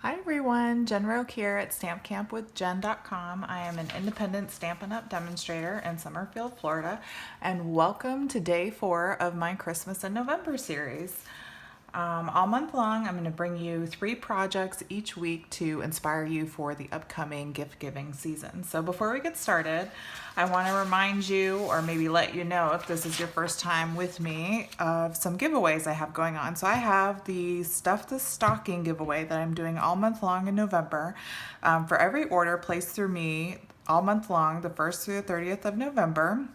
Hi everyone, Jen Roque here at stampcampwithjen.com. I am an independent Stampin' Up! Demonstrator in Summerfield, Florida, and welcome to day 4 of my Christmas in November series. All month long, I'm going to bring you 3 projects each week to inspire you for the upcoming gift-giving season. So before we get started, I want to remind you, or maybe let you know if this is your first time with me, of some giveaways I have going on. So I have the Stuff the Stocking giveaway that I'm doing all month long in November. For every order placed through me all month long, the 1st through the 30th of November,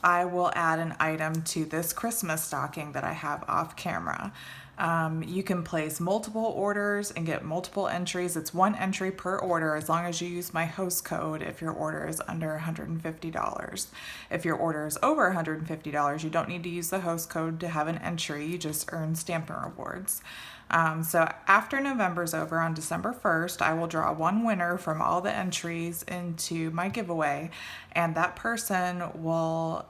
I will add an item to this Christmas stocking that I have off camera. You can place multiple orders and get multiple entries. It's 1 entry per order as long as you use my host code if your order is under $150. If your order is over $150, you don't need to use the host code to have an entry. You just earn Stampin' Rewards. So after November's over on December 1st, I will draw 1 winner from all the entries into my giveaway, and that person will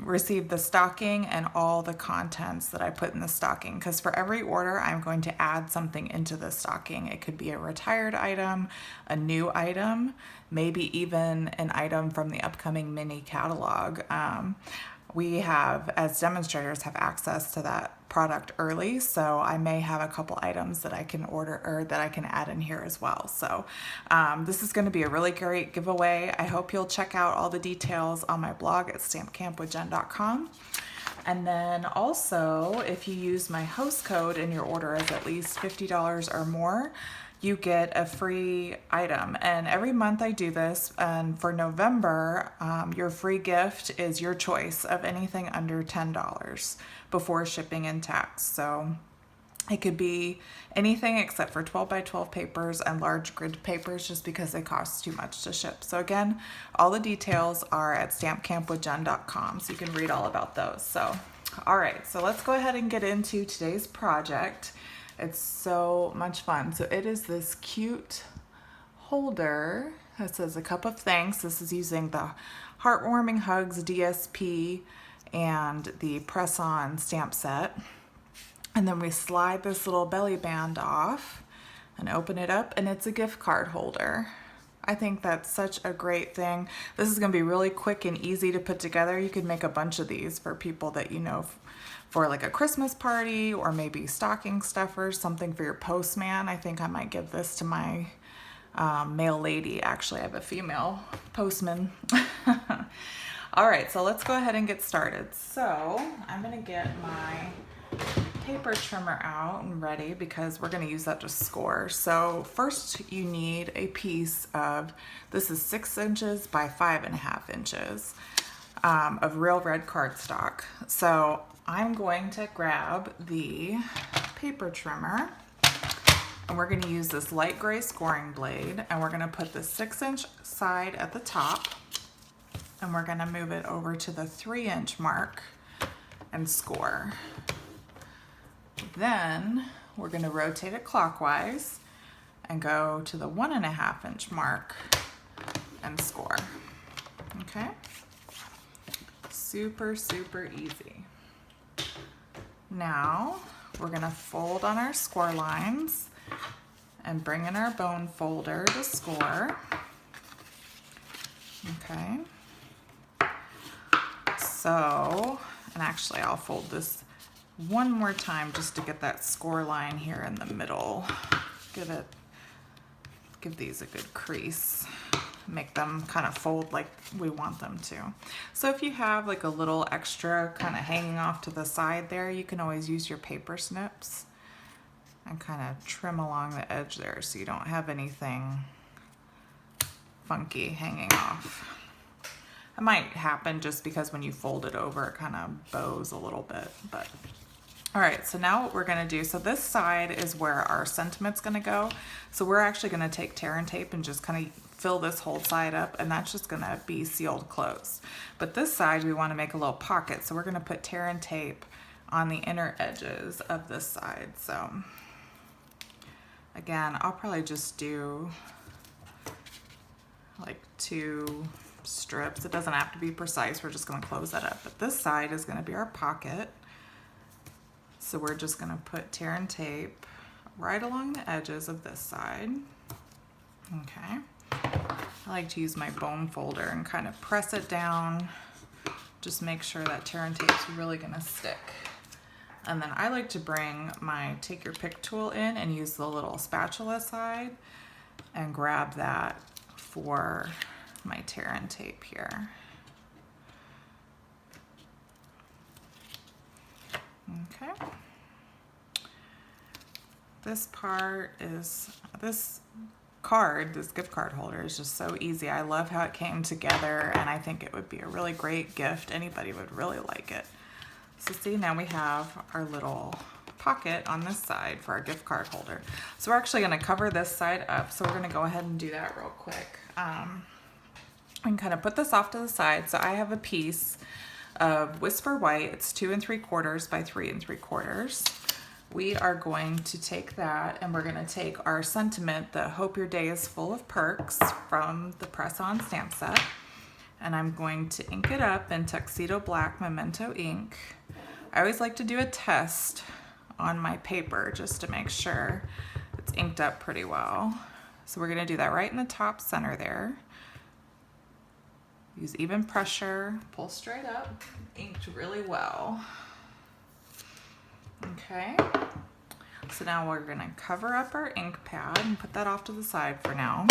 receive the stocking and all the contents that I put in the stocking, because for every order I'm going to add something into the stocking. It could be a retired item, a new item, maybe even an item from the upcoming mini catalog. We have, as demonstrators, have access to that product early, so I may have a couple items that I can order or that I can add in here as well. So this is going to be a really great giveaway. I hope you'll check out all the details on my blog at stampcampwithjen.com. And then also, if you use my host code and your order is at least $50 or more, you get a free item. And every month I do this, and for November, your free gift is your choice of anything under $10 before shipping and tax. So it could be anything except for 12 by 12 papers and large grid papers, just because it costs too much to ship. So again, all the details are at stampcampwithjen.com, so you can read all about those. So, all right, so let's go ahead and get into today's project. It's so much fun. So it is this cute holder that says "A Cup of Thanks." This is using the Heartwarming Hugs DSP and the press-on stamp set. And then we slide this little belly band off and open it up, and it's a gift card holder. I think that's such a great thing. This is going to be really quick and easy to put together. You could make a bunch of these for people that you know, for like a Christmas party, or maybe stocking stuffers, something for your postman. I think I might give this to my mail lady. Actually, I have a female postman. All right, so let's go ahead and get started. So I'm going to get my paper trimmer out and ready, because we're going to use that to score. So first you need a piece of, this is 6 inches by 5.5 inches of real red cardstock. So I'm going to grab the paper trimmer, and we're going to use this light gray scoring blade, and we're going to put the 6-inch side at the top, and we're going to move it over to the 3-inch mark and score. Then we're going to rotate it clockwise and go to the 1.5-inch mark and score. Okay? Super, super easy. Now we're going to fold on our score lines and bring in our bone folder to score. Okay. So, and actually I'll fold this one more time just to get that score line here in the middle. Give these a good crease. Make them kind of fold like we want them to. So if you have like a little extra kind of hanging off to the side there, you can always use your paper snips and kind of trim along the edge there so you don't have anything funky hanging off. It might happen just because when you fold it over, it kind of bows a little bit, but all right, so now what we're gonna do, so this side is where our sentiment's gonna go. So we're actually gonna take tear and tape and just kind of fill this whole side up, and that's just gonna be sealed closed. But this side, we wanna make a little pocket, so we're gonna put tear and tape on the inner edges of this side. So again, I'll probably just do like 2 strips. It doesn't have to be precise, we're just gonna close that up. But this side is gonna be our pocket. So we're just gonna put tear and tape right along the edges of this side. Okay. I like to use my bone folder and kind of press it down. Just make sure that tear and tape's really gonna stick. And then I like to bring my take your pick tool in and use the little spatula side and grab that for my tear and tape here. Okay. This part is, this gift card holder is just so easy. I love how it came together, and I think it would be a really great gift. Anybody would really like it. So see, now we have our little pocket on this side for our gift card holder. So we're actually going to cover this side up. So we're going to go ahead and do that real quick. And kind of put this off to the side. So I have a piece of Whisper White. It's 2 3/4 by 3 3/4. We are going to take that and we're going to take our sentiment, the Hope Your Day is Full of Perks, from the press-on stamp set. And I'm going to ink it up in Tuxedo Black Memento ink. I always like to do a test on my paper just to make sure it's inked up pretty well. So we're going to do that right in the top center there. Use even pressure, pull straight up, inked really well. Okay, so now we're going to cover up our ink pad and put that off to the side for now.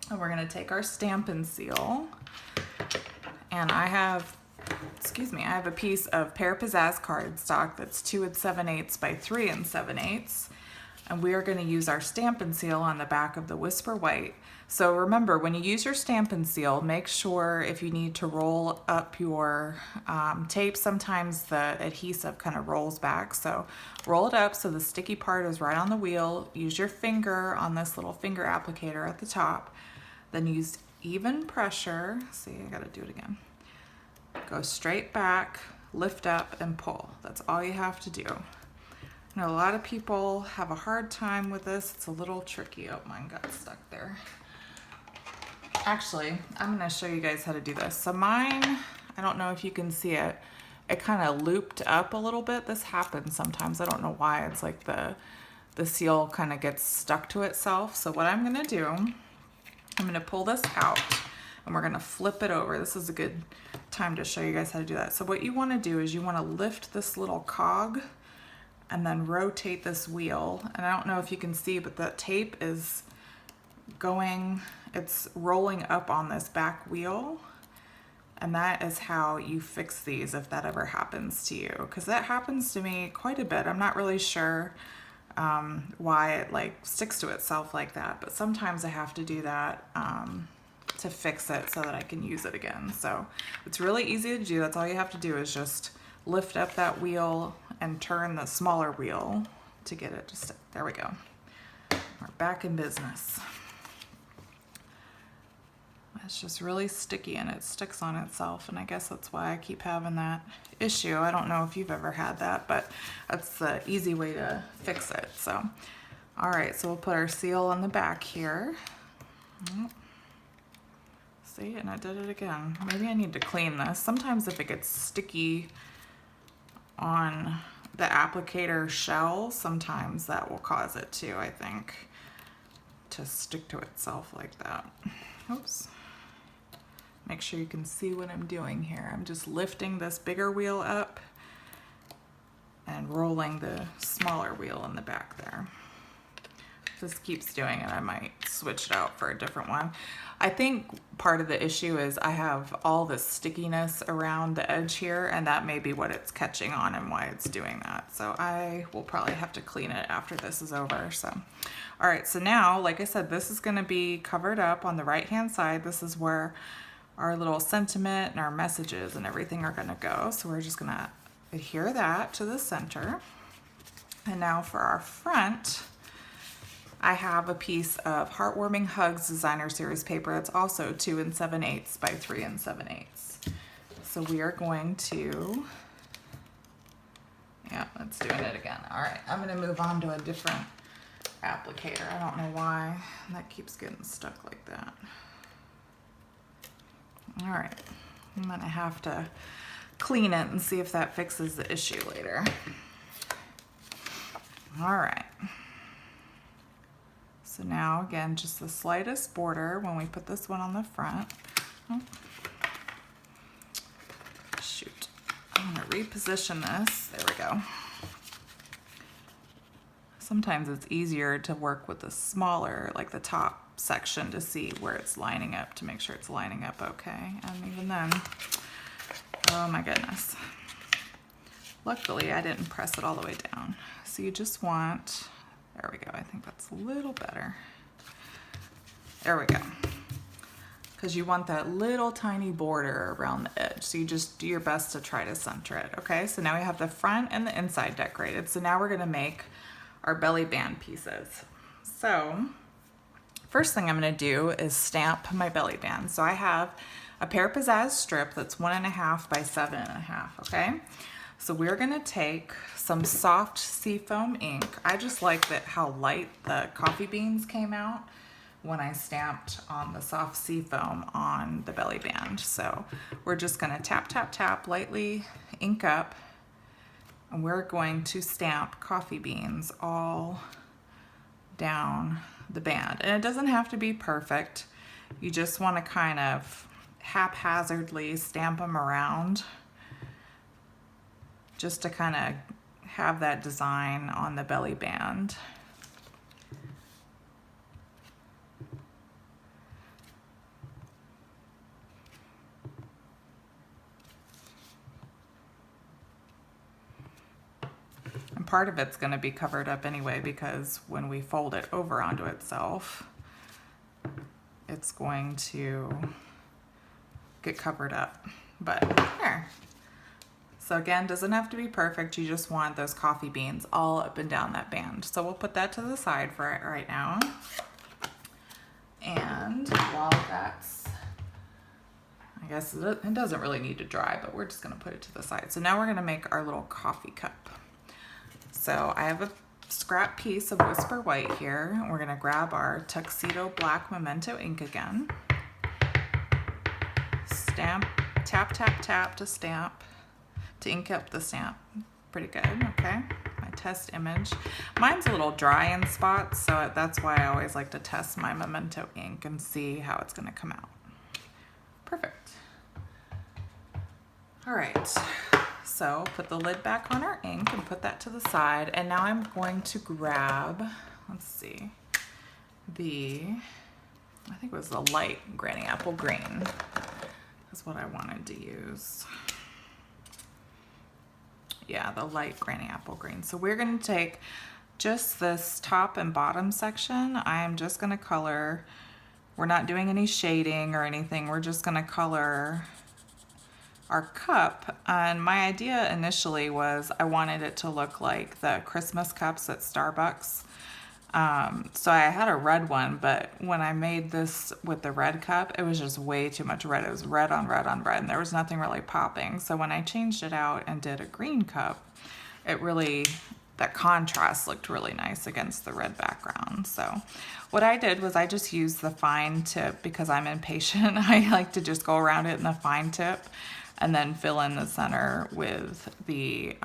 And we're going to take our Stampin' Seal, and I have a piece of Pear Pizzazz cardstock that's 2 7/8 by 3 7/8, and we are going to use our Stampin' Seal on the back of the Whisper White. So remember, when you use your Stampin' Seal, make sure if you need to roll up your tape, sometimes the adhesive kind of rolls back. So roll it up so the sticky part is right on the wheel. Use your finger on this little finger applicator at the top. Then use even pressure. See, I gotta do it again. Go straight back, lift up, and pull. That's all you have to do. I know a lot of people have a hard time with this. It's a little tricky. Oh, mine got stuck there. Actually, I'm going to show you guys how to do this. So mine, I don't know if you can see it, it kind of looped up a little bit. This happens sometimes. I don't know why. It's like the seal kind of gets stuck to itself. So what I'm going to do, I'm going to pull this out and we're going to flip it over. This is a good time to show you guys how to do that. So what you want to do is you want to lift this little cog and then rotate this wheel. And I don't know if you can see, but the tape is going, it's rolling up on this back wheel. And that is how you fix these if that ever happens to you, because that happens to me quite a bit. I'm not really sure why it like sticks to itself like that, but sometimes I have to do that to fix it so that I can use it again. So it's really easy to do. That's all you have to do is just lift up that wheel and turn the smaller wheel to get it to stick. There we go. We're back in business. It's just really sticky and it sticks on itself, and I guess that's why I keep having that issue. I don't know if you've ever had that, but that's the easy way to fix it. So, all right, so we'll put our seal on the back here. See, and I did it again. Maybe I need to clean this. Sometimes if it gets sticky on the applicator shell, sometimes that will cause it to, I think, to stick to itself like that. Oops. Make sure you can see what I'm doing here. I'm just lifting this bigger wheel up and rolling the smaller wheel in the back there. If this keeps doing it, I might switch it out for a different one. I think part of the issue is I have all this stickiness around the edge here, and that may be what it's catching on and why it's doing that. So I will probably have to clean it after this is over. So, all right, so now, like I said, this is gonna be covered up on the right-hand side. This is where our little sentiment and our messages and everything are gonna go. So we're just gonna adhere that to the center. And now for our front, I have a piece of Heartwarming Hugs Designer Series paper. It's also 2 7/8 by 3 7/8. So we are going to, yeah, it's doing it again. All right, I'm gonna move on to a different applicator. I don't know why that keeps getting stuck like that. All right, I'm gonna have to clean it and see if that fixes the issue later. All right. So now again, just the slightest border when we put this one on the front. Oh. Shoot, I'm gonna reposition this. There we go. Sometimes it's easier to work with the smaller, like the top section, to see where it's lining up, to make sure it's lining up okay. And even then, oh my goodness. Luckily, I didn't press it all the way down. So you just want, there we go, I think that's a little better. There we go. Because you want that little tiny border around the edge. So you just do your best to try to center it, okay? So now we have the front and the inside decorated. So now we're gonna make our belly band pieces. So first thing I'm gonna do is stamp my belly band. So I have a Pear Pizzazz strip that's 1.5 by 7.5, okay? So we're gonna take some soft seafoam ink. I just like that how light the coffee beans came out when I stamped on the soft seafoam on the belly band. So we're just gonna tap, tap, tap, lightly ink up, and we're going to stamp coffee beans all down the band. And it doesn't have to be perfect. You just want to kind of haphazardly stamp them around just to kind of have that design on the belly band. And part of it's going to be covered up anyway, because when we fold it over onto itself, it's going to get covered up. But there. So again, doesn't have to be perfect. You just want those coffee beans all up and down that band. So we'll put that to the side for it right now. And while that's, I guess it doesn't really need to dry, but we're just going to put it to the side. So now we're going to make our little coffee cup. So I have a scrap piece of Whisper White here. We're going to grab our Tuxedo Black Memento ink again. Stamp, tap, tap, tap to stamp, to ink up the stamp. Pretty good, okay. My test image. Mine's a little dry in spots, so that's why I always like to test my Memento ink and see how it's going to come out. Perfect. All right. So put the lid back on our ink and put that to the side. And now I'm going to grab, let's see, I think it was the light Granny Apple Green. That's what I wanted to use. Yeah, the light Granny Apple Green. So we're going to take just this top and bottom section. I'm just going to color, we're not doing any shading or anything. We're just going to color our cup. And my idea initially was I wanted it to look like the Christmas cups at Starbucks. So I had a red one, but when I made this with the red cup, it was just way too much red. It was red on red on red, and there was nothing really popping. So when I changed it out and did a green cup, it really, that contrast looked really nice against the red background. So what I did was I just used the fine tip because I'm impatient. I like to just go around it in the fine tip and then fill in the center with the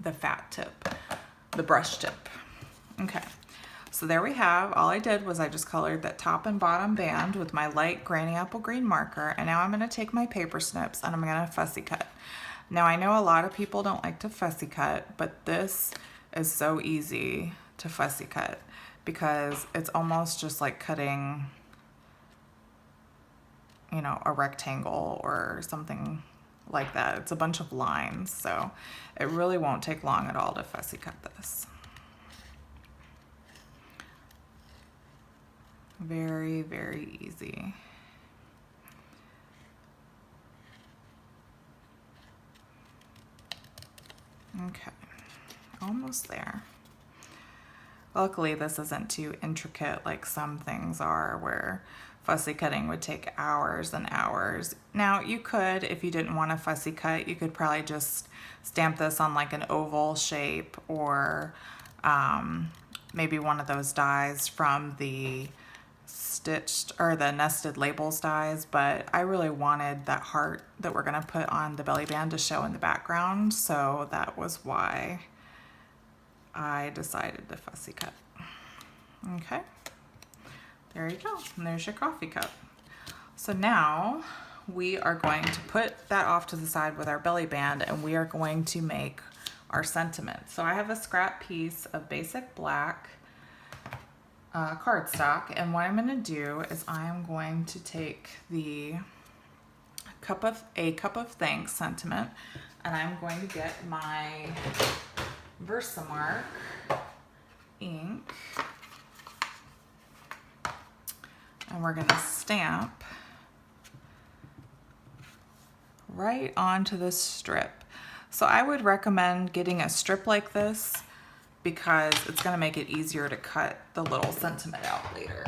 fat tip, the brush tip. Okay, so there we have, all I did was I just colored that top and bottom band with my light Granny Apple Green marker, and now I'm gonna take my paper snips and I'm gonna fussy cut. Now I know a lot of people don't like to fussy cut, but this is so easy to fussy cut because it's almost just like cutting, you know, a rectangle or something like that. It's a bunch of lines, so it really won't take long at all to fussy cut this. Very, very easy. Okay, almost there. Luckily, this isn't too intricate like some things are where fussy cutting would take hours and hours. Now, you could, if you didn't want to fussy cut, you could probably just stamp this on like an oval shape or maybe one of those dies from the stitched or the nested labels dies, but I really wanted that heart that we're going to put on the belly band to show in the background, so that was why I decided to fussy cut. Okay, there you go, and there's your coffee cup. So now we are going to put that off to the side with our belly band, and we are going to make our sentiment. So I have a scrap piece of basic black cardstock, and what I'm going to do is I'm going to take the cup of thanks sentiment, and I'm going to get my Versamark ink, and we're going to stamp right onto this strip. So I would recommend getting a strip like this because it's going to make it easier to cut the little sentiment out later.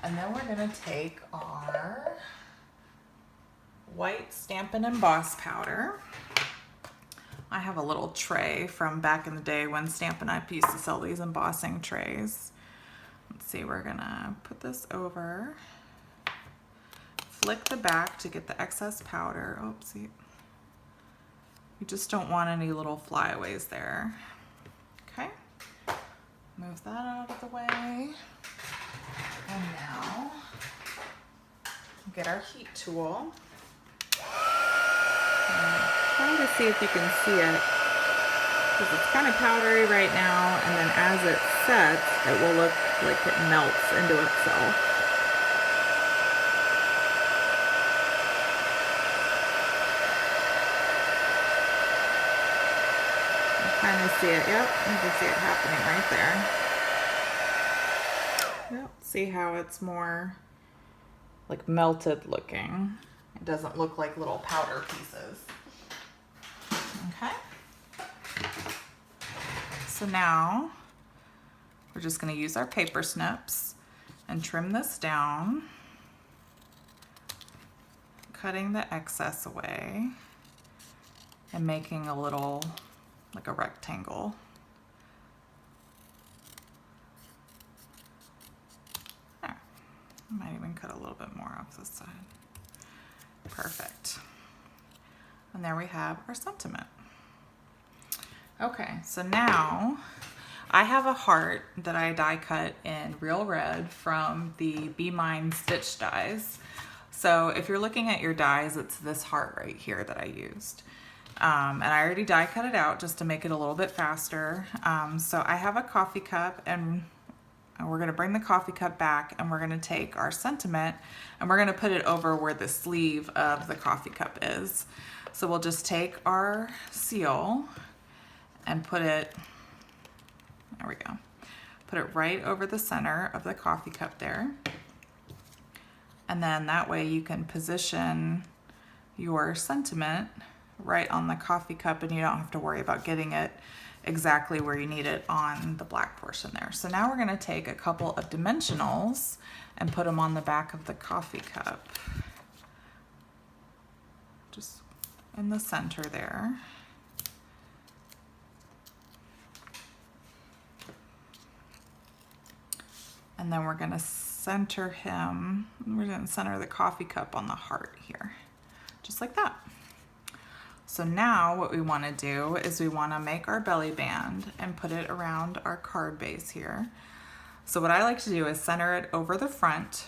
And then we're going to take our white Stampin' Emboss powder. I have a little tray from back in the day when Stampin' Up used to sell these embossing trays. Let's see, we're gonna put this over, flick the back to get the excess powder. Oopsie. You just don't want any little flyaways there. Okay, move that out of the way. And now, get our heat tool. Trying to see if you can see it, because it's kind of powdery right now, and then as it sets, it will look like it melts into itself. You kind of see it, yep, you can see it happening right there. Yep, see how it's more like melted looking. It doesn't look like little powder pieces. Okay. So now we're just going to use our paper snips and trim this down, cutting the excess away and making a little, like a rectangle. There. I might even cut a little bit more off this side. Perfect. And there we have our sentiment. Okay, so now I have a heart that I die cut in Real Red from the Be Mine stitch dies. So if you're looking at your dies, it's this heart right here that I used. And I already die cut it out just to make it a little bit faster. So I have a coffee cup, and we're going to bring the coffee cup back, and we're going to take our sentiment and we're going to put it over where the sleeve of the coffee cup is. So we'll just take our seal and put it, there we go, put it right over the center of the coffee cup there. And then that way you can position your sentiment right on the coffee cup, and you don't have to worry about getting it exactly where you need it on the black portion there. So now we're going to take a couple of dimensionals and put them on the back of the coffee cup, just in the center there. And then we're going to center him, we're going to center the coffee cup on the heart here, just like that. So now what we want to do is we want to make our belly band and put it around our card base here. So what I like to do is center it over the front,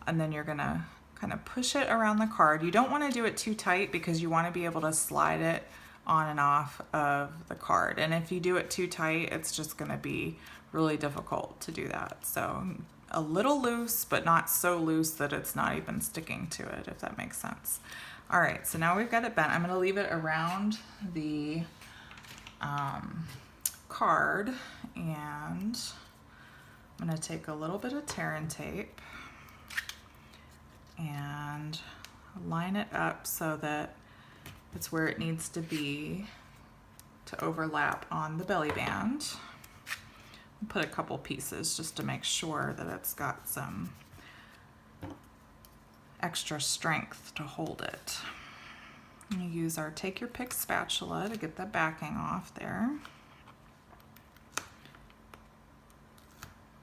and then you're going to kind of push it around the card. You don't want to do it too tight because you want to be able to slide it on and off of the card. And if you do it too tight, it's just going to be really difficult to do that. So a little loose, but not so loose that it's not even sticking to it, if that makes sense. All right, so now we've got it bent. I'm going to leave it around the card, and I'm going to take a little bit of tear and tape and line it up so that it's where it needs to be to overlap on the belly band. I'll put a couple pieces just to make sure that it's got some extra strength to hold it. And you use our take your pick spatula to get the backing off there.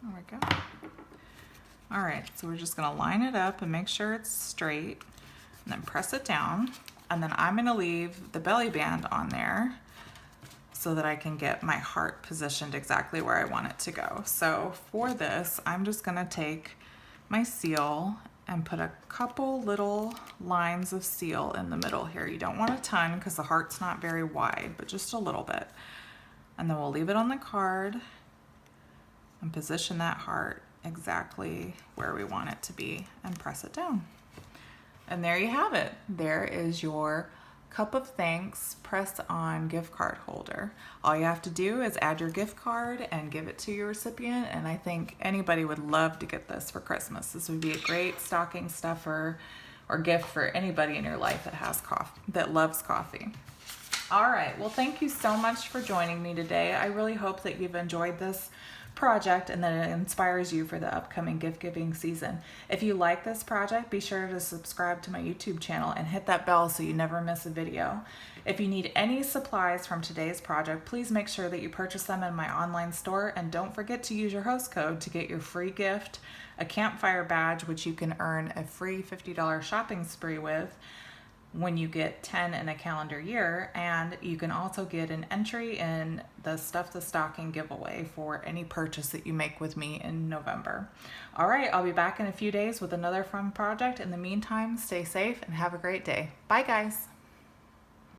There we go. All right, so we're just gonna line it up and make sure it's straight, and then press it down. And then I'm gonna leave the belly band on there so that I can get my heart positioned exactly where I want it to go. So for this, I'm just gonna take my seal and put a couple little lines of seal in the middle here. You don't want a ton because the heart's not very wide, but just a little bit. And then we'll leave it on the card and position that heart exactly where we want it to be and press it down. And there you have it. There is your Cup of Thanks press on gift card holder. All you have to do is add your gift card and give it to your recipient, and I think anybody would love to get this for Christmas. This would be a great stocking stuffer or gift for anybody in your life that has coffee, that loves coffee. All right, well, thank you so much for joining me today. I really hope that you've enjoyed this project and that it inspires you for the upcoming gift giving season. If you like this project, be sure to subscribe to my YouTube channel and hit that bell so you never miss a video. If you need any supplies from today's project, please make sure that you purchase them in my online store, and don't forget to use your host code to get your free gift, a Campfire Badge, which you can earn a free $50 shopping spree with when you get 10 in a calendar year, and you can also get an entry in the Stuff the Stocking giveaway for any purchase that you make with me in November. All right, I'll be back in a few days with another fun project. In the meantime, stay safe and have a great day. Bye, guys.